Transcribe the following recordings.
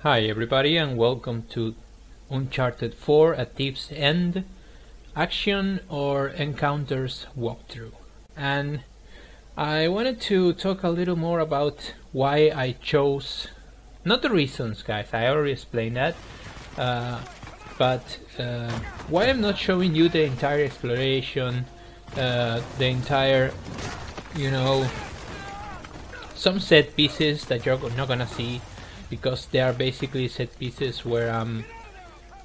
Hi everybody and welcome to Uncharted 4 A Thief's End action or encounters walkthrough. And I wanted to talk a little more about why I chose, not the reasons guys, I already explained that, but why I'm not showing you the entire exploration, the entire, some set pieces that you're not gonna see, because they are basically set pieces where I'm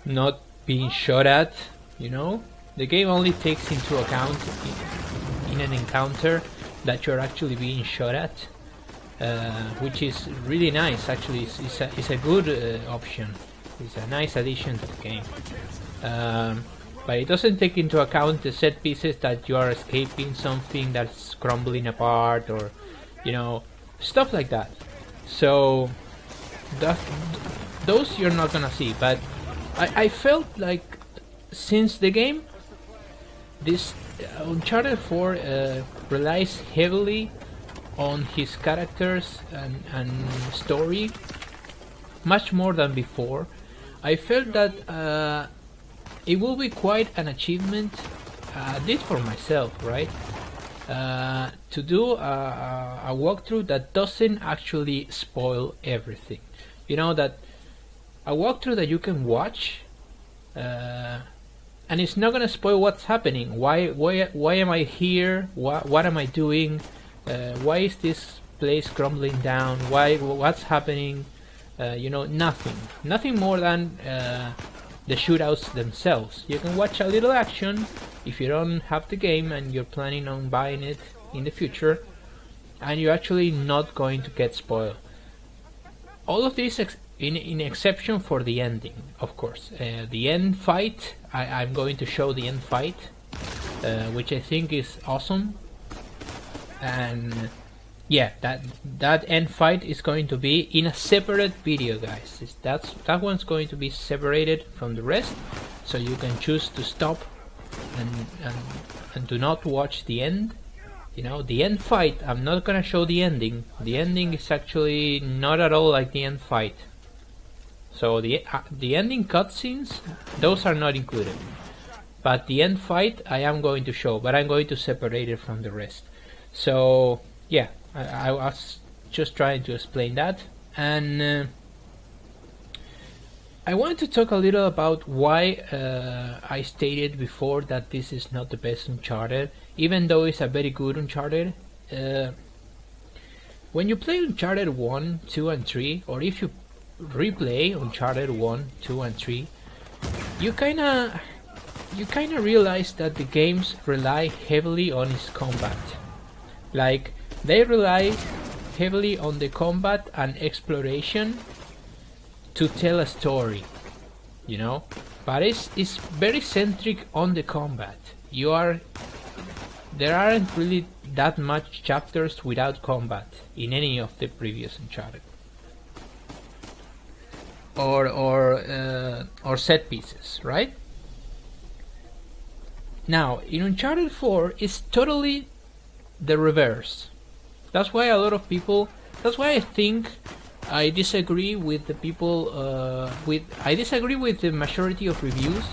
not being shot at, The game only takes into account in an encounter that you're actually being shot at, which is really nice. Actually, it's a good option. It's a nice addition to the game. But it doesn't take into account the set pieces that you are escaping something that's crumbling apart, or stuff like that. So those you're not gonna see, but I felt like since the game, this Uncharted 4 relies heavily on his characters and story, much more than before. I felt that it will be quite an achievement, did for myself, right? To do a walkthrough that doesn't actually spoil everything. That a walkthrough that you can watch, and it's not gonna spoil what's happening. Why am I here? What am I doing? Why is this place crumbling down? What's happening? Nothing more than the shootouts themselves. You can watch a little action if you don't have the game and you're planning on buying it in the future, and you're actually not going to get spoiled. All of this in exception for the ending, of course. The end fight, I'm going to show the end fight, which I think is awesome. And yeah, that end fight is going to be in a separate video, guys. That one's going to be separated from the rest, so you can choose to stop and do not watch the end. The end fight, I'm not gonna show the ending. The ending is actually not at all like the end fight. So the ending cutscenes, those are not included. But the end fight I am going to show, but I'm going to separate it from the rest. So yeah, I was just trying to explain that. And I want to talk a little about why I stated before that this is not the best Uncharted, even though it's a very good Uncharted. When you play Uncharted 1, 2 and 3, or if you replay Uncharted 1, 2 and 3, you kinda realize that the games rely heavily on its combat. Like, they rely heavily on the combat and exploration to tell a story, but it's very centric on the combat. There aren't really that much chapters without combat in any of the previous Uncharted, or set pieces, right? Now in Uncharted 4 it's totally the reverse. That's why I think I disagree with the people. I disagree with the majority of reviews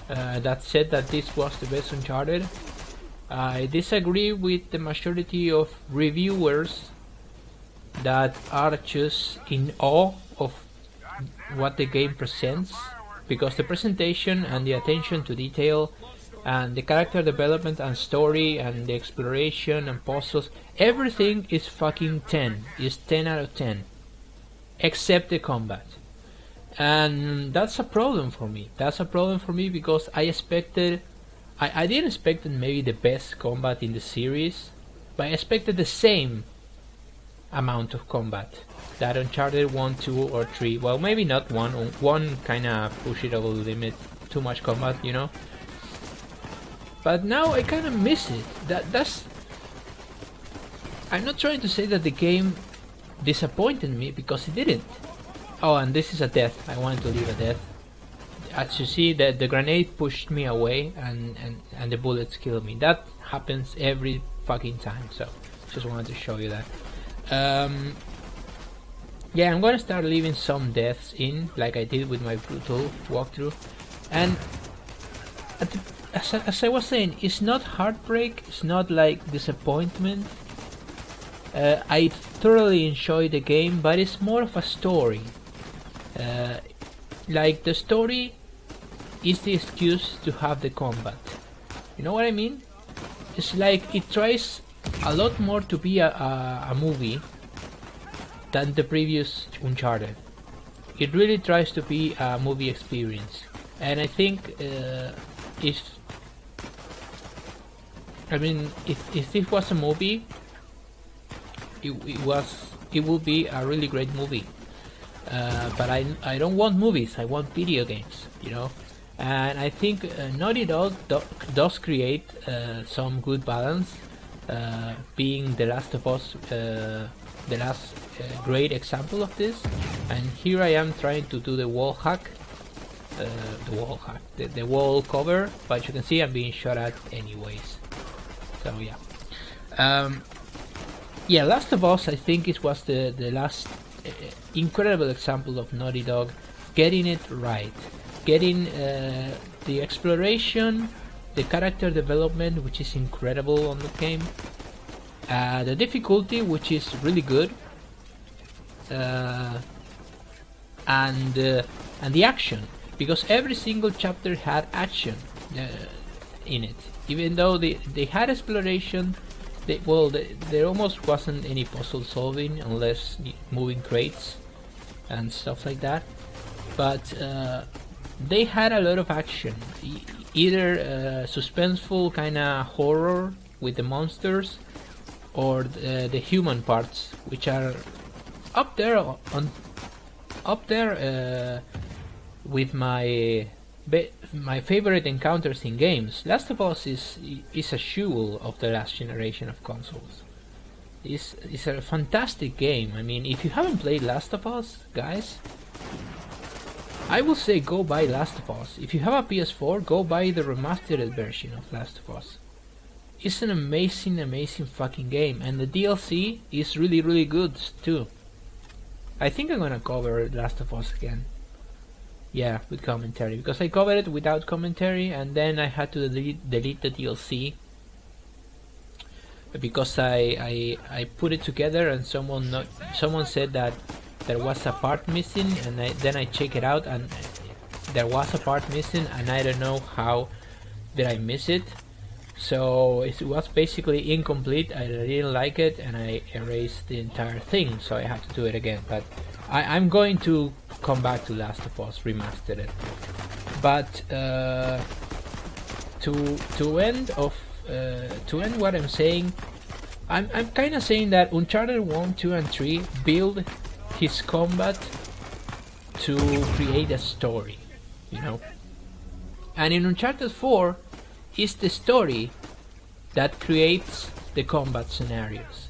that said that this was the best Uncharted. I disagree with the majority of reviewers that are just in awe of what the game presents, because the presentation and the attention to detail and the character development and story and the exploration and puzzles, everything is fucking 10. Is 10 out of 10, except the combat. And that's a problem for me. Because I didn't expect maybe the best combat in the series, but I expected the same amount of combat that Uncharted 1, 2 or 3. Well, maybe not 1. 1 kinda pushed it over the limit, too much combat, But now I kinda miss it. I'm not trying to say that the game disappointed me, because it didn't. Oh, and this is a death. I wanted to leave a death. As you see, the grenade pushed me away and the bullets killed me. That happens every fucking time, so just wanted to show you that. yeah, I'm gonna start leaving some deaths in, like I did with my brutal walkthrough. And as I was saying, it's not heartbreak, it's not like disappointment. I thoroughly enjoy the game, but it's more of a story. Like the story is the excuse to have the combat. You know what I mean? It's like it tries a lot more to be a movie than the previous Uncharted. It really tries to be a movie experience, and I think if this was a movie, it would be a really great movie. But I don't want movies. I want video games. You know, and I think Naughty Dog does create some good balance. Being The Last of Us, the last great example of this, and here I am trying to do the wall hack, the wall cover, but you can see I'm being shot at anyways. So yeah, yeah, Last of Us, I think it was the last incredible example of Naughty Dog getting it right, getting the exploration, the character development, which is incredible on the game, the difficulty, which is really good, and the action, because every single chapter had action in it. Even though they had exploration, there almost wasn't any puzzle solving unless moving crates and stuff like that. But they had a lot of action, either suspenseful kind of horror with the monsters, or the human parts, which are up there with my favorite encounters in games. Last of Us is a jewel of the last generation of consoles. It's a fantastic game. I mean, if you haven't played Last of Us, guys, I will say go buy Last of Us. If you have a PS4, go buy the remastered version of Last of Us. It's an amazing, amazing fucking game, and the DLC is really, really good too. I think I'm gonna cover Last of Us again. Yeah, with commentary, because I covered it without commentary, and then I had to delete the DLC because I put it together, and someone said that there was a part missing, and then I checked it out, and there was a part missing, and I don't know how did I miss it. So it was basically incomplete. I didn't like it, and I erased the entire thing, so I have to do it again. But I'm going to come back to Last of Us Remastered. But to end what I'm saying, I'm kind of saying that Uncharted 1, 2, and 3 build his combat to create a story, you know. And in Uncharted 4, it's the story that creates the combat scenarios.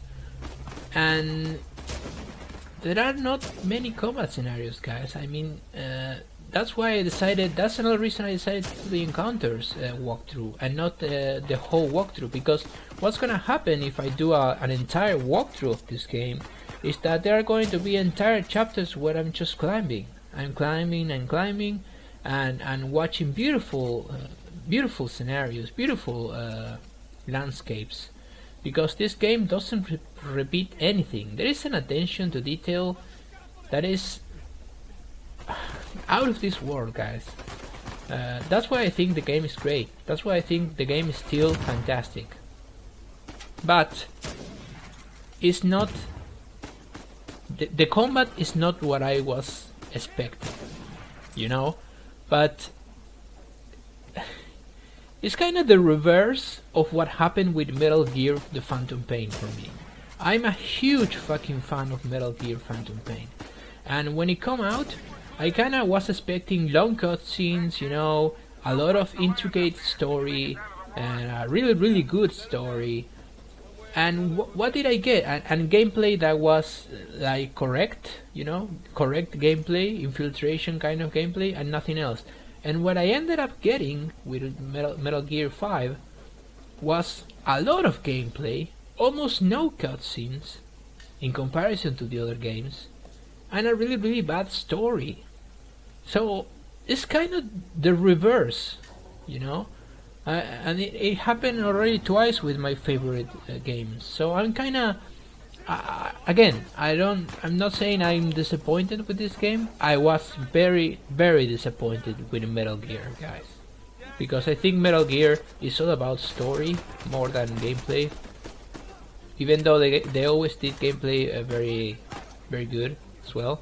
And there are not many combat scenarios, guys. I mean, that's why I decided, that's another reason I decided to do the encounters walkthrough and not the whole walkthrough, because what's gonna happen if I do an entire walkthrough of this game is that there are going to be entire chapters where I'm just climbing. I'm climbing and climbing and watching beautiful beautiful scenarios, beautiful landscapes, because this game doesn't repeat anything. There is an attention to detail that is out of this world, guys. That's why I think the game is great. That's why I think the game is still fantastic. But it's not, the combat is not what I was expecting, you know. But it's kind of the reverse of what happened with Metal Gear The Phantom Pain for me. I'm a huge fucking fan of Metal Gear Phantom Pain, and when it came out, I kind of was expecting long cutscenes, you know, a lot of intricate story, and a really, really good story. And what did I get? And gameplay that was like correct, you know, correct gameplay, infiltration kind of gameplay, and nothing else. And what I ended up getting with Metal Gear 5 was a lot of gameplay, almost no cutscenes in comparison to the other games, and a really really bad story. So it's kind of the reverse, you know. And it happened already twice with my favorite games. So I'm kind of again, I'm not saying I'm disappointed with this game. I was very very disappointed with Metal Gear, guys, because I think Metal Gear is all about story more than gameplay. Even though they always did gameplay very very good as well,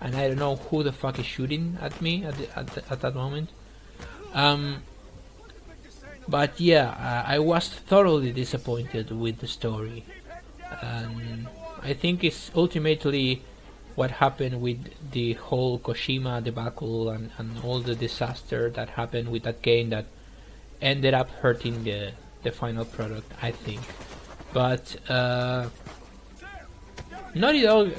and I don't know who the fuck is shooting at me at that moment. But yeah, I was thoroughly disappointed with the story, and I think it's ultimately what happened with the whole Kojima debacle and all the disaster that happened with that game that ended up hurting the final product, I think. But Naughty Dog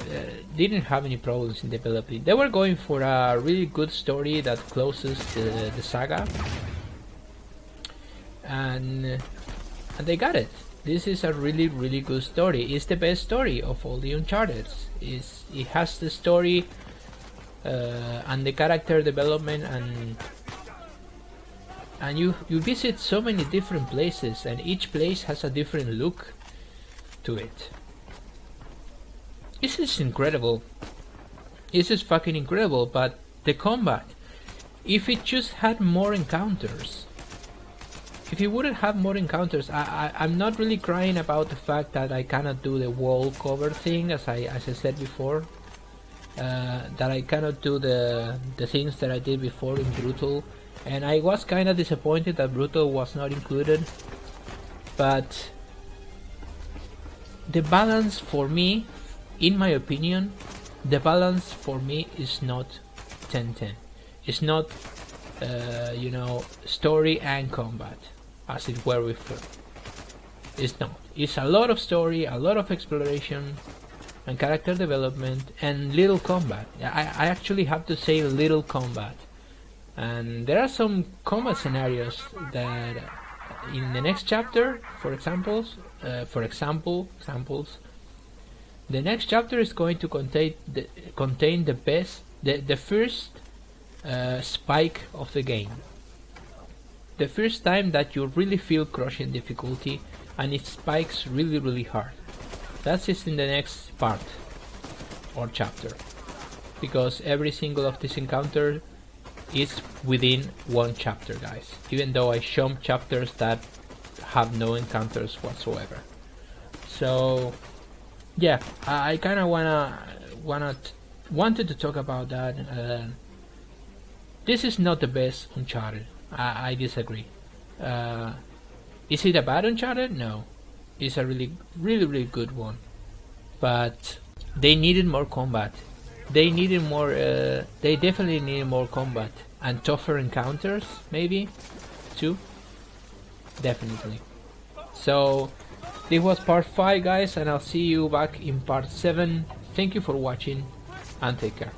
didn't have any problems in developing. They were going for a really good story that closes the saga, and they got it. This is a really really good story. It's the best story of all the Uncharted. It has the story and the character development, and you visit so many different places, and each place has a different look to it. This is incredible. This is fucking incredible. But the combat, if it just had more encounters, if it wouldn't have more encounters, I'm not really crying about the fact that I cannot do the wall cover thing, as I said before. That I cannot do the things that I did before in Brutal, and I was kind of disappointed that Brutal was not included. But the balance for me, in my opinion, the balance for me is not 10-10. It's not, you know, story and combat, as it were before. It's not. It's a lot of story, a lot of exploration, and character development, and little combat. I actually have to say little combat. And there are some combat scenarios that, in the next chapter, for examples, the next chapter is going to contain the first spike of the game. The first time that you really feel crushing difficulty, and it spikes really really hard. That's just in the next part or chapter, because every single of this encounter is within one chapter, guys. Even though I show chapters that have no encounters whatsoever. So yeah, I kind of wanted to talk about that. This is not the best Uncharted. I disagree. Is it a bad Uncharted? No, it's a really really good one. But they needed more combat. They needed more. They definitely needed more combat and tougher encounters, maybe too. Definitely. So this was part 5, guys, and I'll see you back in part 7. Thank you for watching, and take care.